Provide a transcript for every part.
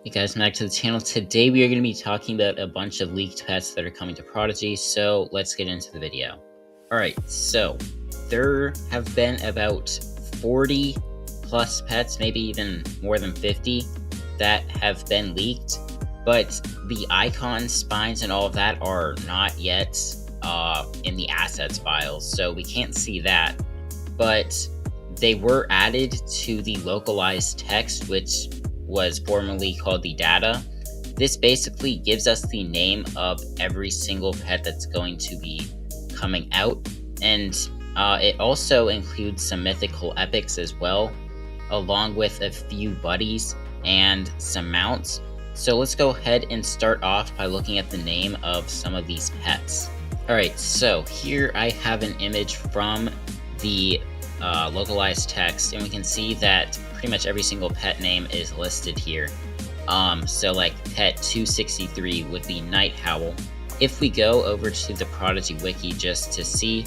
Hey guys, back to the channel. Today we are going to be talking about a bunch of leaked pets that are coming to Prodigy, so let's get into the video. Alright, so there have been about 40 plus pets, maybe even more than 50, that have been leaked, but the icons, spines, and all of that are not yet in the assets files, so we can't see that, but they were added to the localized text, which was formerly called the data. This basically gives us the name of every single pet that's going to be coming out, and it also includes some mythical epics as well, along with a few buddies and some mounts. So let's go ahead and start off by looking at the name of some of these pets. Alright, so here I have an image from the localized text, and we can see that pretty much every single pet name is listed here. So like pet 263 would be Night Howl. If we go over to the Prodigy wiki just to see,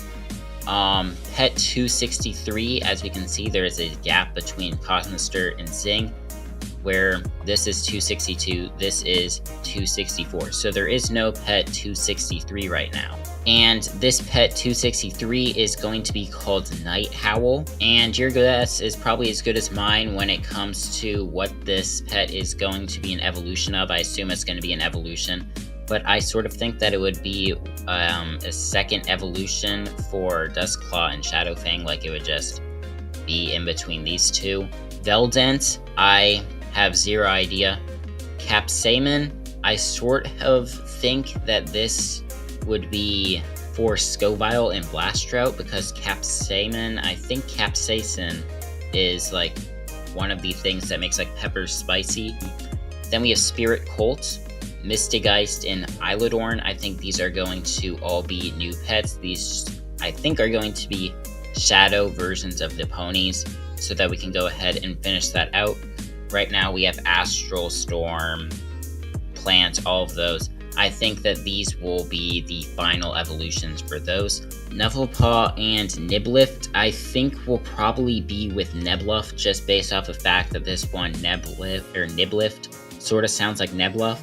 pet 263, as we can see, there is a gap between Cosmister and Zing, where this is 262, this is 264. So there is no pet 263 right now. And this pet 263 is going to be called Night Howl, and your guess is probably as good as mine when it comes to what this pet is going to be an evolution of. I assume it's going to be an evolution, but I sort of think that it would be a second evolution for Duskclaw and Shadowfang, like it would just be in between these two. Veldent, I have zero idea. Capsaimon, I sort of think that this would be for Scoville and Blastrout, because Capsaimon, I think capsaicin is like one of the things that makes like peppers spicy. Then we have Spirit Colt, Mystigeist, and Ilidorn. I think these are going to all be new pets. These, I think, are going to be shadow versions of the ponies, so that we can go ahead and finish that out. Right now we have Astral Storm, Plant, all of those. I think that these will be the final evolutions for those. Nufflepaw and Niblift, I think will probably be with Nebluff, just based off the fact that this one, Niblift, sort of sounds like Nebluff.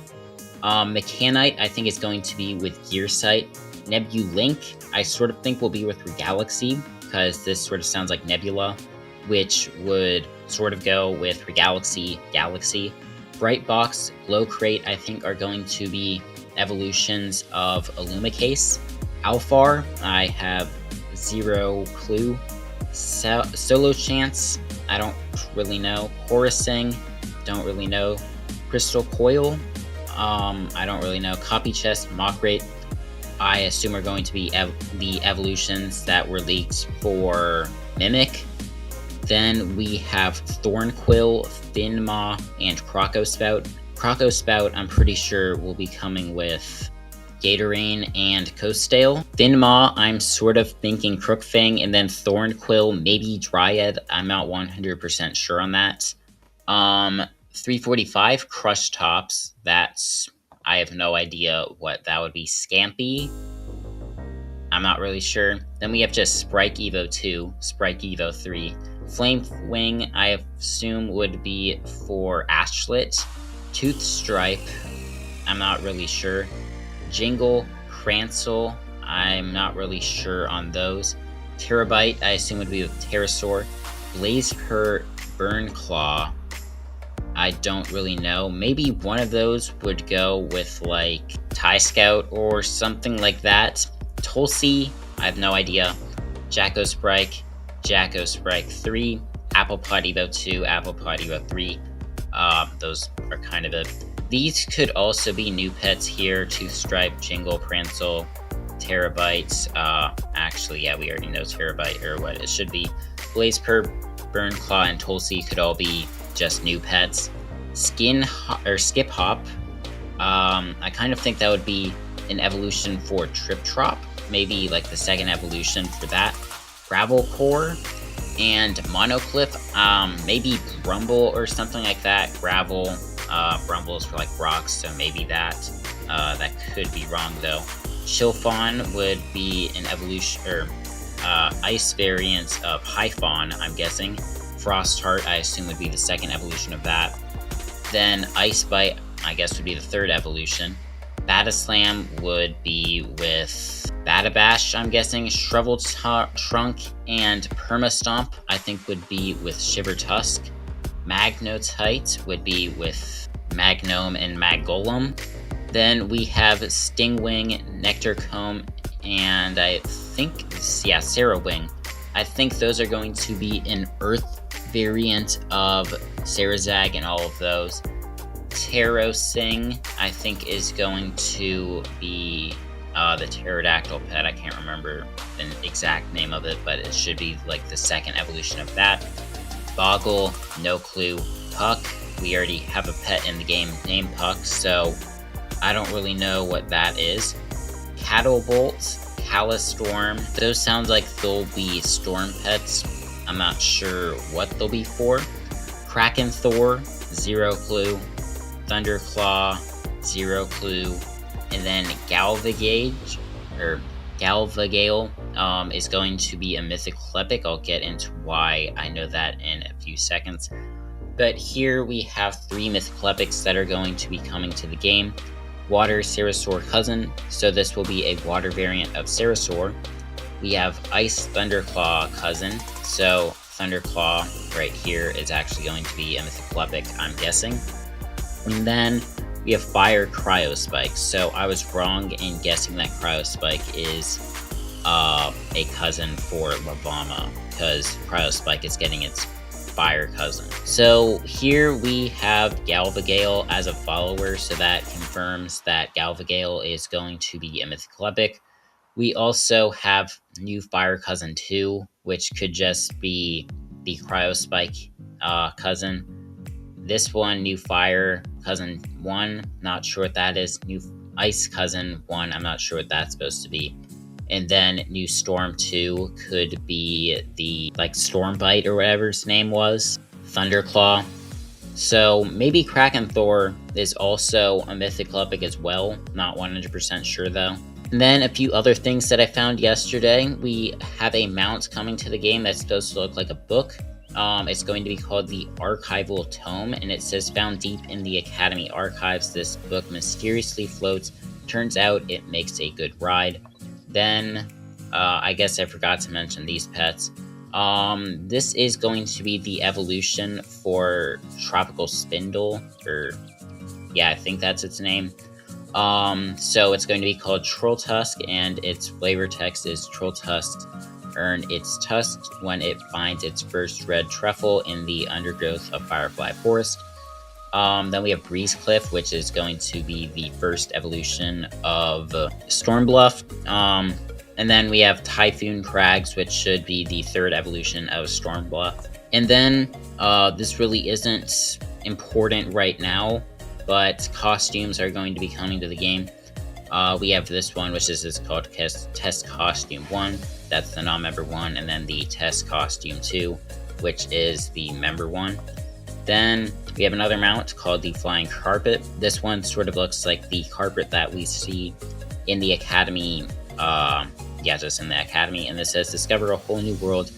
Mechanite, I think is going to be with Gearsight. Nebulink, I sort of think will be with Regalaxy, because this sort of sounds like Nebula, which would sort of go with Regalaxy, Galaxy. Brightbox, Glowcrate, I think are going to be evolutions of Illumicase. Alphar, I have zero clue. Solo Chance, I don't really know. Chorusing, don't really know. Crystal Coil, I don't really know. Copy Chest, Mockrate, I assume are going to be the evolutions that were leaked for Mimic. Then we have Thornquill, Finmaw, and Crocospout. Crocospout, I'm pretty sure, will be coming with Gatorane and Coastale. Finmaw, I'm sort of thinking Crookfang, and then Thornquill, maybe Dryad. I'm not 100% sure on that. 345, Crush Tops. That's, I have no idea what that would be. Scampy, I'm not really sure. Then we have just Sprite Evo 2, Sprite Evo 3. Flame Wing, I assume, would be for Ashlet. Tooth Stripe, I'm not really sure. Jingle, Cransel, I'm not really sure on those. Terabyte, I assume would be with Pterosaur. Blazeper, Burnclaw, I don't really know. Maybe one of those would go with like Tie Scout or something like that. Tulsi, I have no idea. Jackosprike, Jackosprike 3, Applepod Evo 2, Applepod Evo 3. Those are kind of it. These could also be new pets here. Tooth Stripe, Jingle, Prancel, Terabyte. Actually, yeah, we already know Terabyte, or what it should be. Blazeper, Burnclaw, and Tulsi could all be just new pets. Skip Hop. I kind of think that would be an evolution for Trip Trop. Maybe like the second evolution for that. Gravel Core and Monoclip, maybe Brumble or something like that. Gravel, Brumble is for like rocks, so maybe that. That could be wrong though. Chilfon would be an evolution, or ice variant of Hyphon, I'm guessing. Frostheart, I assume, would be the second evolution of that. Then Ice Bite, I guess, would be the third evolution. Bataslam would be with Batabash, I'm guessing. Shriveled Trunk and Permastomp, I think, would be with Shiver Tusk. Magnotite would be with Magnome and Maggolem. Then we have Stingwing, Nectarcomb, and I think, yeah, Cerawing. I think those are going to be an Earth variant of Sarazag and all of those. Terrosing, I think, is going to be the pterodactyl pet. I can't remember the exact name of it, but it should be like the second evolution of that. Boggle, no clue. Puck, we already have a pet in the game named Puck, so I don't really know what that is. Cattlebolt, Calastorm, those sound like they'll be storm pets. I'm not sure what they'll be for. Krakenthor, zero clue. Thunderclaw, zero clue. And then Galvagale is going to be a Mythical Epic. I'll get into why I know that in a few seconds. But here we have 3 Mythical Epics that are going to be coming to the game. Water Ceratosaur Cousin, so this will be a water variant of Ceratosaur. We have Ice Thunderclaw Cousin, so Thunderclaw right here is actually going to be a Mythical Epic, I'm guessing. And then we have Fire Cryospike, so I was wrong in guessing that Cryospike is a cousin for Lavama, because Cryospike is getting its fire cousin. So here we have Galvagale as a follower, so that confirms that Galvagale is going to be a Mythical Epic. We also have new Fire Cousin 2, which could just be the Cryospike cousin. This one, New Fire Cousin 1, not sure what that is. New Ice Cousin 1, I'm not sure what that's supposed to be. And then New Storm 2 could be the, like, Stormbite or whatever his name was. Thunderclaw. So maybe Krakenthor is also a Mythical Epic as well. Not 100% sure though. And then a few other things that I found yesterday. We have a mount coming to the game that's supposed to look like a book. It's going to be called the Archival Tome, and it says, found deep in the Academy archives, this book mysteriously floats. Turns out it makes a good ride. Then, I guess I forgot to mention these pets. This is going to be the evolution for Tropical Spindle, or yeah, I think that's its name. So it's going to be called Troll Tusk, and its flavor text is Troll Tusk earn its tusk when it finds its first red truffle in the undergrowth of Firefly Forest. Then we have Breezecliff, which is going to be the first evolution of Stormbluff. And then we have Typhoon Crags, which should be the third evolution of Stormbluff. And then, this really isn't important right now, but costumes are going to be coming to the game. We have this one, which is called Test Costume 1. That's the non-member one. And then the Test Costume 2, which is the member one. Then we have another mount called the Flying Carpet. This one sort of looks like the carpet that we see in the Academy. Just in the Academy. And this says, discover a whole new world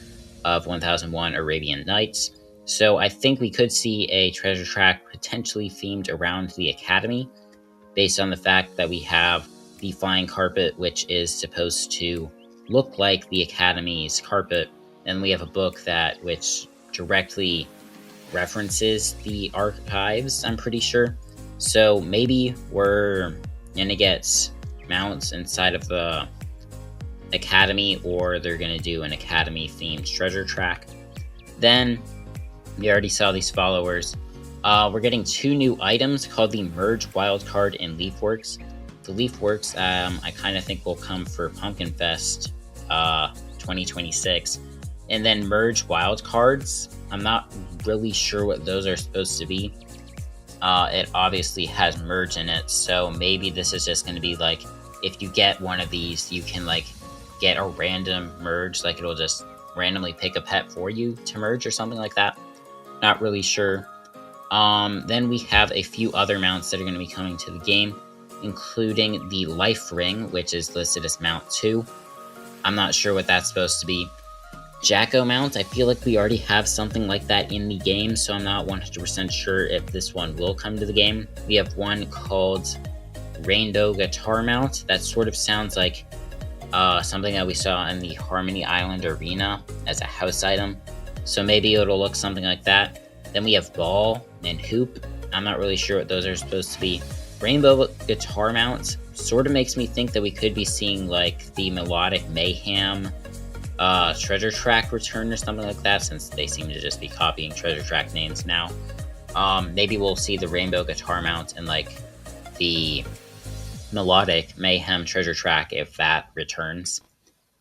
of 1001 Arabian Nights. So I think we could see a treasure track potentially themed around the Academy, based on the fact that we have the Flying Carpet, which is supposed to look like the Academy's carpet. And we have a book which directly references the archives, I'm pretty sure. So maybe we're gonna get mounts inside of the Academy, or they're gonna do an Academy themed treasure track. Then we already saw these followers. We're getting 2 new items called the Merge Wildcard and Leafworks. The Leafworks, I kind of think will come for Pumpkin Fest 2026. And then Merge Wildcards, I'm not really sure what those are supposed to be. It obviously has Merge in it, so maybe this is just going to be like, if you get one of these, you can like get a random Merge, like it'll just randomly pick a pet for you to merge or something like that. Not really sure. Then we have a few other mounts that are going to be coming to the game, including the Life Ring, which is listed as Mount 2. I'm not sure what that's supposed to be. Jacko mount, I feel like we already have something like that in the game, so I'm not 100% sure if this one will come to the game. We have one called Rainbow Guitar Mount. That sort of sounds like something that we saw in the Harmony Island Arena as a house item. So maybe it'll look something like that. Then we have Ball and Hoop. I'm not really sure what those are supposed to be. Rainbow Guitar Mounts sort of makes me think that we could be seeing like the Melodic Mayhem Treasure Track return or something like that, since they seem to just be copying Treasure Track names now. Maybe we'll see the Rainbow Guitar Mount and like the Melodic Mayhem Treasure Track if that returns.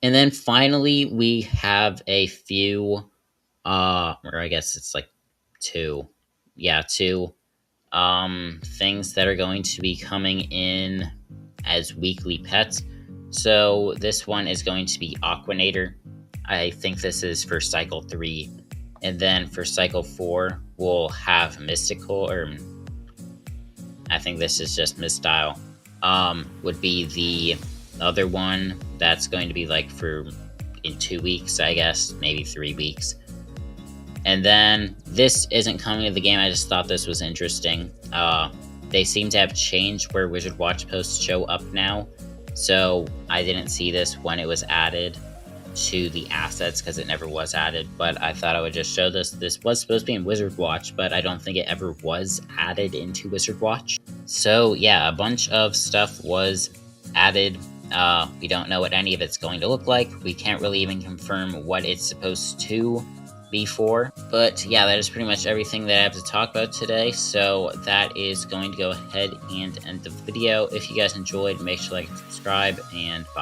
And then finally, we have a few, or I guess it's like two, things that are going to be coming in as weekly pets. So this one is going to be Aquanator. I think this is for cycle 3. And then for cycle 4, we'll have Mystical, or I think this is just Misstyle, would be the other one that's going to be like for in 2 weeks, I guess, maybe 3 weeks. And then this isn't coming to the game. I just thought this was interesting. They seem to have changed where Wizard Watch posts show up now. So I didn't see this when it was added to the assets because it never was added. But I thought I would just show this. This was supposed to be in Wizard Watch, but I don't think it ever was added into Wizard Watch. So yeah, a bunch of stuff was added. We don't know what any of it's going to look like. We can't really even confirm what it's supposed to be for. But yeah, that is pretty much everything that I have to talk about today. So that is going to go ahead and end the video. If you guys enjoyed, make sure to like and subscribe, and bye.